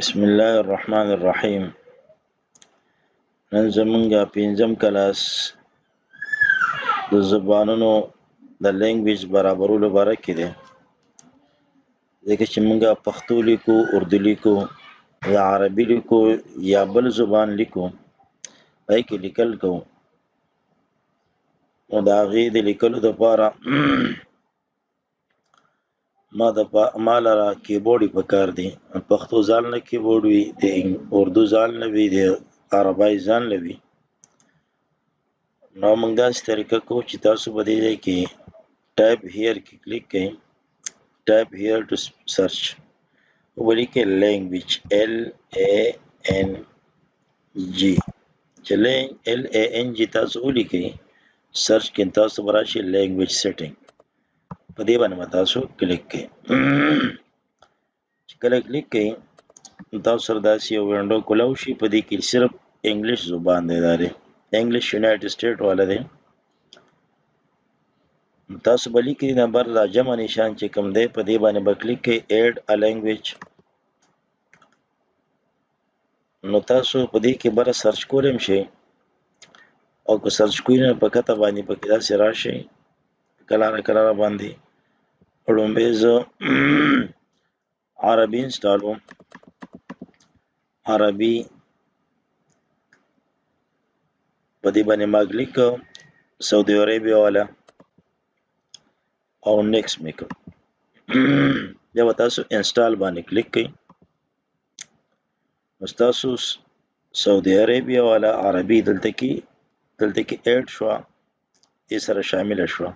بسم الله الرحمن الرحیم. نن زمونږه پنځم کلاس د زبانونو د لینګویج برابرولو باره کې دی. ځکه چې مونږه پښتو لیکو، اردو لیکو، یا عربي لیکو یا بل زبان لیکو، پای کې لیکل کوو. نو د هغې د لیکلو دپاره ما لره کیبورډ پکار دی. پښتو ځان له کیبورډ وي، د اردو ځان له وي، د عربی ځان له وي. نو موږ داسې طریقه کوو چې تاسو په دې ځای کې ټایپ هیر کې کلیک کړئ. ټایپ هیر ټو سرچ ولیکئ لینګویج LANG چې LANG تاسو ولیکئ. سرچ کې تاسو به راشي لینګویج سیټینګ، په دې باندې به تاسو کلیک کړئ. چې کله کلیک کړئ تاسو سره داسې یو وینډو کولاو شي. په دې کې صرف انګلیش زبان دی، دا دی انګلیش یونایټډ سټیټ والا دی. تاسو به لیکئ نمبر دا جمع نشان چې کوم دی، په دې باندې به کلیک کړئ ایډ ا لینګویج. نو تاسو په دې کې بره سرچ کولی هم شئ، او که سرچ کوئ نه په کته باندې پکې داسې راشئ کلاره باندې. لومبی زه عربي انسټالوم. عربي په دې باندې ما کلیک کړ، سعودي عربیه والا، او نیکسټ مې کړ. بیا به تاسو انسټال باندې کلیک کړئ. نو تاسو سعودي عربیه والا عربي دلته کې ایډ شوه، دې سره شامله شوه.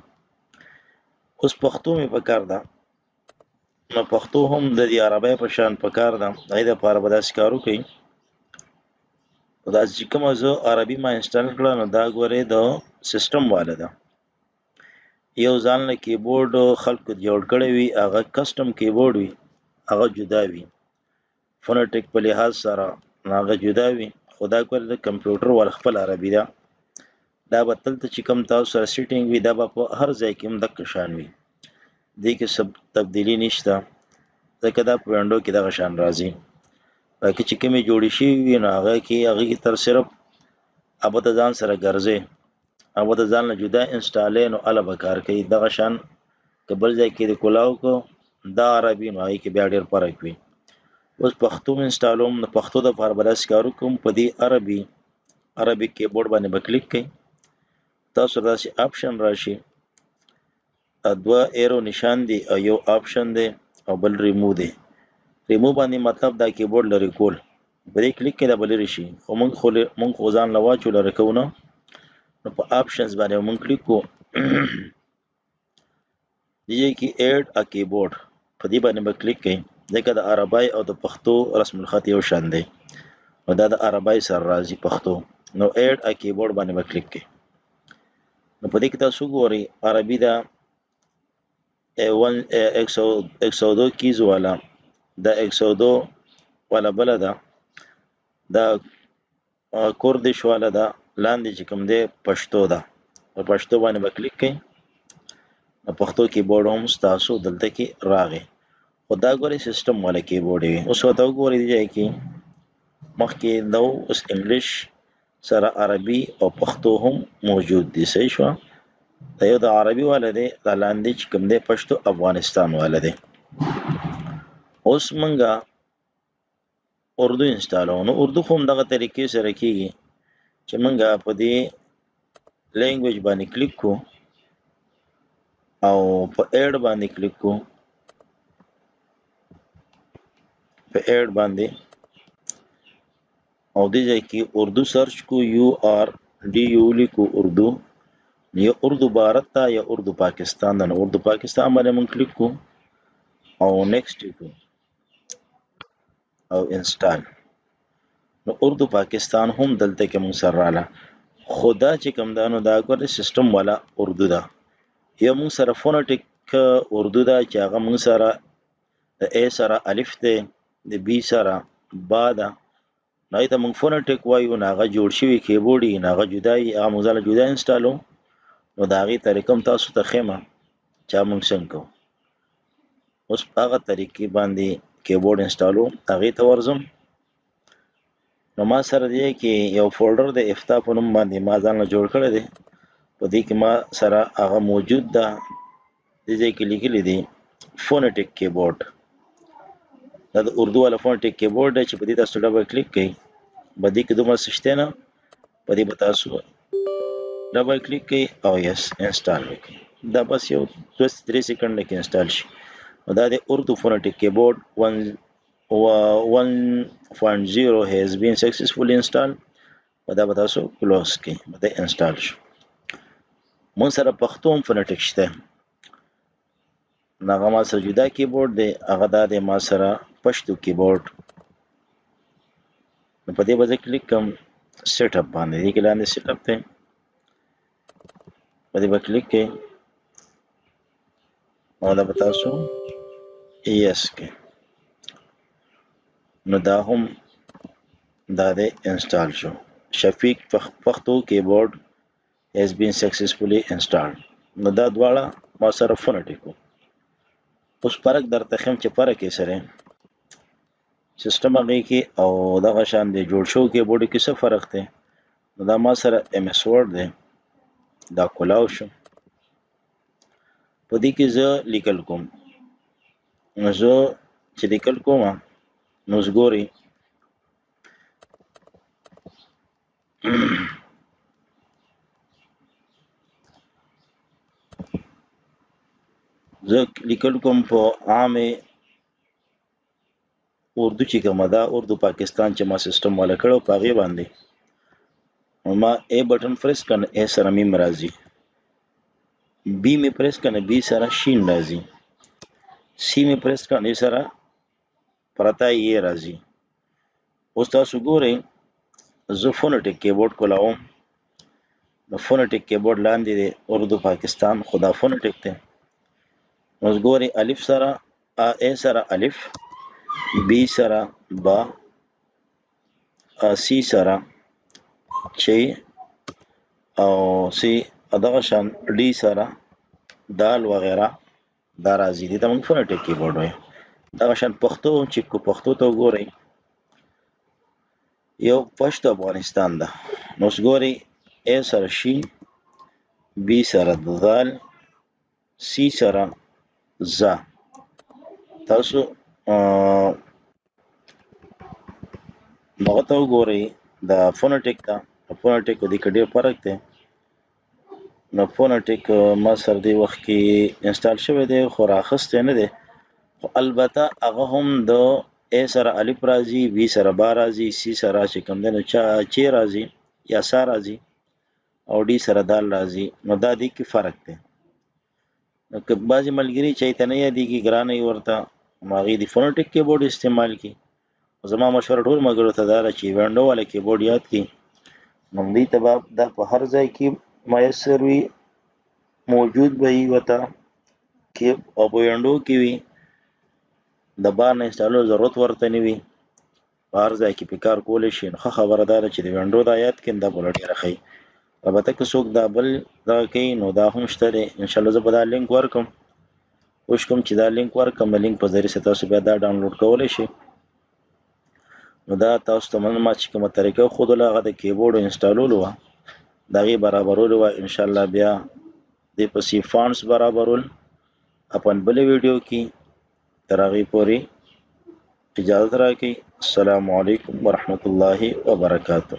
اوس پښتو مې پکار ده. نو پښتو هم د دې عربی په شان پکار ده. هغې دپاره به داسې کار وکړئ. دا چې کومه زه عربي ما انسټال کړه، نو دا ګورئ د سیسټم والا ده. یو ځان له کیبورډ خلکو جوړ کړی وي، هغه کسټم کیبورډ وي، هغه جدا وي. فونیټیک په لحاظ سره هغه جدا وي، خو دا ګورئ د کمپیوټر والا خپل عربي ده. دا به تلته چې کوم تاسو سره سیټینګ وي، دا به په هر ځای کې هم دغه شان وي. دې کې څه تبدیلي نشته، ځکه دا په وینډو کې دغه شان راځي. باقي چې کومې جوړې شوي وي، نو هغه کې تر صرف هغه د ځان سره ګرځئ، هغه د ځان نه جدا انسټالې، نو هله به کار کوي. دغه شان که بل ځای کې د کولاو کو دا عربي، نو هغې کې بیا ډېر فرق وي. اوس پښتو انسټالوم. د پښتو دپاره به داسې کار وکړم، په دې عربي کیبورډ باندې به کلیک کړئ. تاسو داسې آپشن راشي، دوه ایرو نشان دی، او یو آپشن دی او بل ریمو دی. ریمو باندې مطلب دا کیبورډ لرې کول. په دې کلیک کې دا به لرې شي، خو موږ خو ځان له واچو لرې کوو نه. نو په آپشنز باندې موږ کلیک کوو. دې کې ایډ ا کیبورډ، په دې باندې به کلیک کړئ، ځکه د عربی او د پښتو رسم الخط یو شان دی. نو دا د عربی سره راځي پښتو. نو ایډ ا کیبورډ باندې به کلیک کړئ. نو په دې کې تاسو ګورئ عربي دا 102 کیز والا، دا 102 والا بله ده، دا کوردش والا ده، لاندې چې کوم دی پښتو ده. په پښتو باندې به کلیک کړئ. پښتو کیبورډ هم ستاسو دلته کې راغی، خو دا ګورئ سیسټم والا کیبورډ وي. اوس ورته وګورئ دې ځای کې مخکې نو اوس انګلیش سره عربي او پښتو هم موجود دي. صحیح شوه. دا یو د عربي والا دی، دا لاندې چې کوم دی پښتو افغانستان والا دی. اوس منګه اردو انسټالو. نو اردو خو هم دغه طریقې سره کېږي چې منګه په دې لینګویج باندې کلیک کو، او په ایډ باندې کلیک کو. په ایډ باندې او دې ځای کې اردو سرچ کو، URDU لیکو اردو. یا اردو بھارت تا یا اردو پاکستان دا. نو اردو پاکستان باندې مونږ کلیک کو او نیکسټ کو او انسټال. نو اردو پاکستان هم دلته کې مونږ سره رااله. خدا چې کوم دا، نو دا ګوره سیسټم والا اردو ده. یا مونږ سره فونیټیک اردو ده، چې هغه مونږ سره د A سره الف دی، د B سره با ده. نو هغې ته مونږ فونیټیک وایو. نو هغه جوړ شوي کیبورډ یي، نو هغه جدا یي، هغه مونږ ځاله جدا انسټالو. نو د هغې طریقه هم تاسو ته ښیمه چې مونږ څنګه کوو. اوس په هغه طریقې باندې کیبورډ انسټالو هغې ته ورځم. نو ما سره دی کې یو فولډر د افتا په نوم باندې ما ځان له جوړ کړی دی. په دې کې ما سره هغه موجود ده. دې ځای کې لیکلی دی فونیټیک کیبورډ. دا د اردو والا فونیټیک کیبورډ دی چې په دې تاسو ډبل کلیک کوئ. په دې کې دومره څه شته نه. په دې به تاسو ډبل کلیک کوئ او یس انسټال وکړئ. دا بس یو 2-3 سیکنډ کې انسټال شي. نو دا د اردو فونیټیک کیبورډ 1.0 has been successfully installed. دا به تاسو کلوز کړئ. دا انسټال شو. مون سره پښتو هم فونیټیک شته. هغه ما سره جدا کیبورډ دی. هغه دا دی ما سره پښتو کیبورډ. نو په دې به زه کلیک کوم سیټ اپ باندې. دې کې لاندې سیټ اپ دی. په دې به کلیک کوئ او دا به تاسو یس کوئ. نو دا هم دا دی انسټال شو. شفیق پښتو کیبورډ has been successfully installed. نو دا دواړه ما سره فونیټیک وو. اوس فرق درته ښیم چې فرق یې سره سیسټم هغې کې او دغه شان دی جوړ شوي کیبورډ کې څه فرق دی. نو دا ما سره ایم ایس ورډ دی. دا کولاو شو. په دې کې زه لیکل کوم. نو زه چې لیکل کوم نو ګورئ زه لیکل کوم په عامې اردو چې کومه ده اردو پاکستان چې ما سیسټم والا کړی په هغې باندې ما ا بټن پریس کړه ا سره میم راځي. بی مې پریس کړه بی سره شین راځي. سی مې پریس کړه ا سره پرته یې راځي. اوس تاسو ګورئ زه فونیټیک کیبورډ کولاوم. نو فونیټیک کیبورډ لاندې دی اردو پاکستان خو دا فونیټیک دی. نو ګورئ الف سره ا سره الف، بی سره با، سی سره چې او سی دغه شان ډي سره دال وغیره دا راځي. دې ته موږ فونیټیک کیبورډ وایو. دغه شان پښتو چې پښتو ته وګورئ یو پښتو افغانستان ده. نو اوس ګورئ ا سره شین، بی سره دال، سی سره زا. تاسو دغه ته وګورئ د فونیټیک ته. فونیټیک دې کې ډېر فرق دی. نو فونیټیک ما سره دې وخت کې انسټال شوی دی خو رااخیستی نه دی. خو البته هغه هم د ا سره الف راځي، بی سره با راځي، سی سره چې کوم دی نو چې راځي یا سا راځي او ډي سره دال راځي. نو دا دې کې فرق دی. نو که بعضې ملګري چې ته نه یادېږي ګرانه یې ورته نو هغې د فونیټیک کیبورډ استعمال کړي. زما مشوره ټول ملګرو ته دا ده چې وینډو والا کیبورډ یاد کړي. نو دوی ته به دا په هر ځای کې میسر وي، موجود به وي ورته او په وینډو کې وي. د بار نه انسټالولو ضرورت ورته نه وي. په هر ځای کې پې کار کولی شي. نو ښه خبره دا ده چې د وینډو دا یاد کړي. دا به له ډېره ښه وي. البته که څوک دا بل دغه کوي نو دا هم شته دی. انشاءالله زه به دا لینک ورکړم. کوشش کوم چې دا لینک ورکړم. د لینک په ذریعې سره تاسو بیا دا ډاونلوډ کولی شئ. نو دا تاسو ته ما چې کومه طریقه وښودله هغه د کیبورډ انسټالولو وه. د هغې برابرولو وه. انشاءالله بیا دې پسې فانټس برابرول اپن بلې ویډیو کې. تر هغې پورې اجازت راکړئ. السلام علیکم ورحمة الله وبرکاته.